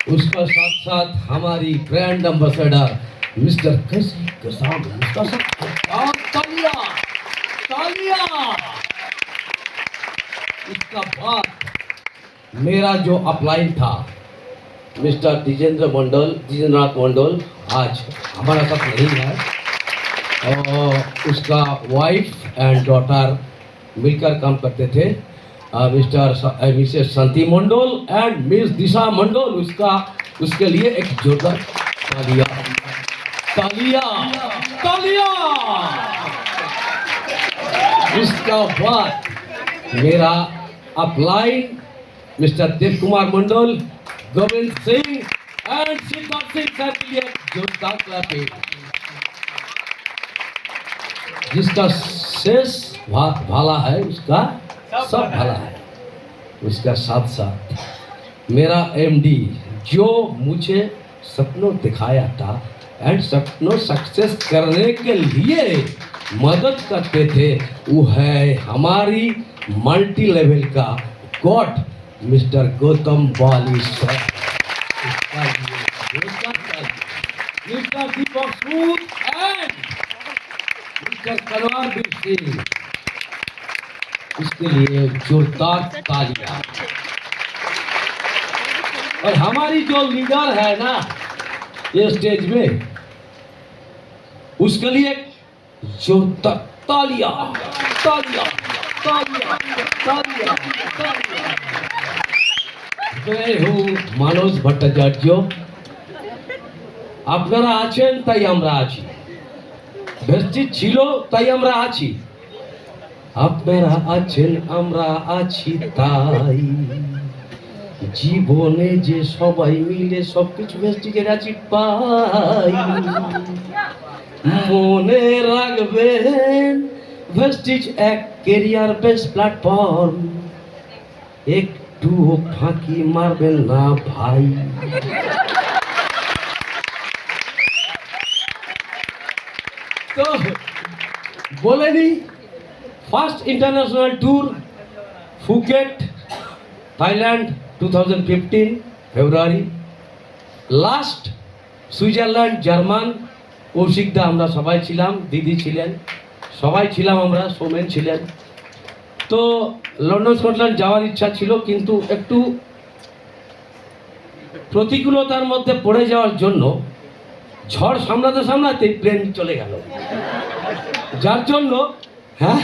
उसका साथ साथ हमारी ब्रांड एम्बेसडर मिस्टर कैसी कसाब, उसका साथ तालियां तालियां। इसका बाद मेरा जो अपलाइन था मिस्टर द्विजेंद्रनाथ मंडल, आज हमारा साथ नहीं है, और उसका वाइफ एंड डॉटर मिलकर काम करते थे। Mrs Shanti Mandal and miss Disha Mandal, उसके लिए एक जोरदार तालियां तालियां तालियां। उसका बाद मेरा upline mister Dev Kumar Mandal, Govind Singh and Shivpal Singh sir के लिए जोरदार क्लैपिंग। जिसका शेष भाला है उसका सब भला है। उसका साथ साथ मेरा एमडी जो मुझे सपनों दिखाया था एंड सपनों सक्सेस करने के लिए मदद करते थे, वो है हमारी मल्टी लेवल का god Mr Gautam Bali sir. Mr Deepak Sood and Mr Kanwarveer Singh, इसके लिए जोरदार तालियां। और हमारी जो लीडर है ना ये स्टेज में, उसके लिए जोरदार तालियां तालियां तालियां तालियां तालियां। मैं हूँ मनोज भट्टाचार्य, আপনারা আছেন তাই আমরা আছি, ভেস্টিজ ছিল তাই আমরা আছি, আপনারা আছেন আমরা আছি তাই, জীবনে যে সবাই মিলে সবকিছু ভেস্টিজের আছি পাই। মনে রাখবেন ভেস্টিজ এক ক্যারিয়ার বেস প্ল্যাটফর্ম, একটু ফাঁকি মারবেন না ভাই। তো বলেনি first international tour Phuket Thailand 2015 ফেব্রুয়ারি, লাস্ট সুইজারল্যান্ড জার্মান, কৌশিকদা আমরা সবাই ছিলাম, দিদি ছিলেন, সবাই ছিলাম আমরা, সোমেন ছিলেন। তো লন্ডন স্কটল্যান্ড যাওয়ার ইচ্ছা ছিল, কিন্তু একটু প্রতিকূলতার মধ্যে পড়ে যাওয়ার জন্য ঝড় সামলাতে সামলাতেই প্লেন চলে গেল, যার জন্য হ্যাঁ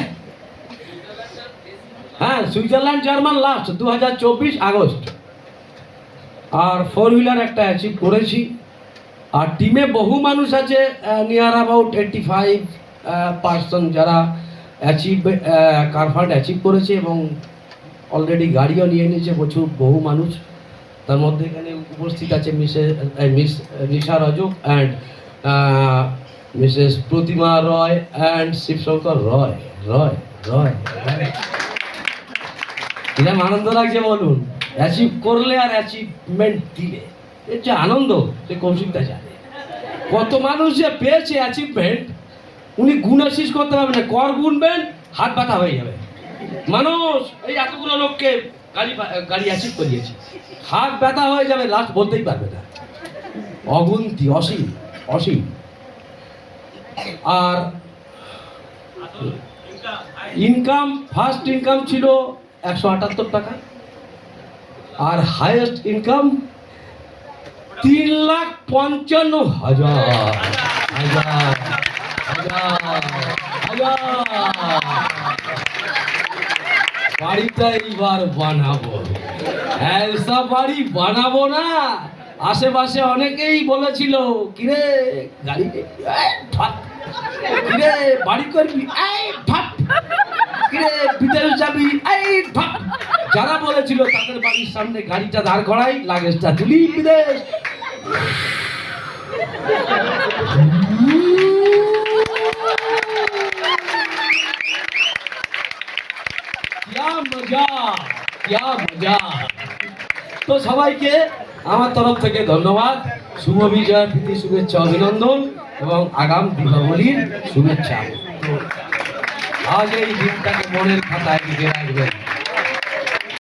সুইজারল্যান্ড জার্মান লাস্ট 2024 আগস্ট। আর 4 হুইলার একটা অ্যাচিভ করেছি। আর টিমে বহু মানুষ আছে, নিয়ার অ্যাবাউট 85% যারা অ্যাচিভ কারফান্ড অ্যাচিভ করেছে এবং অলরেডি গাড়িও নিয়ে নিয়েছে বহু মানুষ। তার মধ্যে এখানে উপস্থিত আছে miss Nisha Rajak and Mrs Pratima Roy and Shibshankar Roy Roy Roy কিরম আনন্দ লাগছে বলুন, অ্যাচিভ করলে আর অ্যাচিভমেন্ট দিলে এর যে আনন্দ সে কৌশিকদা জানে। কত মানুষ যে পেয়েছে অ্যাচিভমেন্ট উনি গুণে শেষ করতে পারবেন না, কর গুনবেন হাত ব্যথা হয়ে যাবে। মানুষ এই এতগুলো লোককে গাড়ি অ্যাচিভ করিয়েছে, হাত ব্যথা হয়ে যাবে, লাস্ট বলতেই পারবে না, অগুন্তি অসীম অসীম। আর ইনকাম ফার্স্ট ইনকাম ছিল 178 টাকা, আর হাইয়েস্ট ইনকাম 3,55,000 বাড়িটা এইবার বানাবো, এসা বাড়ি বানাবো না। আশেপাশে অনেকেই বলেছিল কিরে গাড়ি কিরে বাড়ি করবি, কিরে বিদেশ যাবি, যারা বলেছিল তাদের বাড়ির সামনে গাড়িটা দাঁড় করাই, লাগেজটা তুলি বিদেশ। তো সবাইকে আমার তরফ থেকে ধন্যবাদ, শুভ বিজয় প্রীতি শুভেচ্ছা অভিনন্দন এবং আগাম দীপাবলির শুভেচ্ছা। আজ এই দিনটাকে মনের খাতায় লিখে রাখবেন।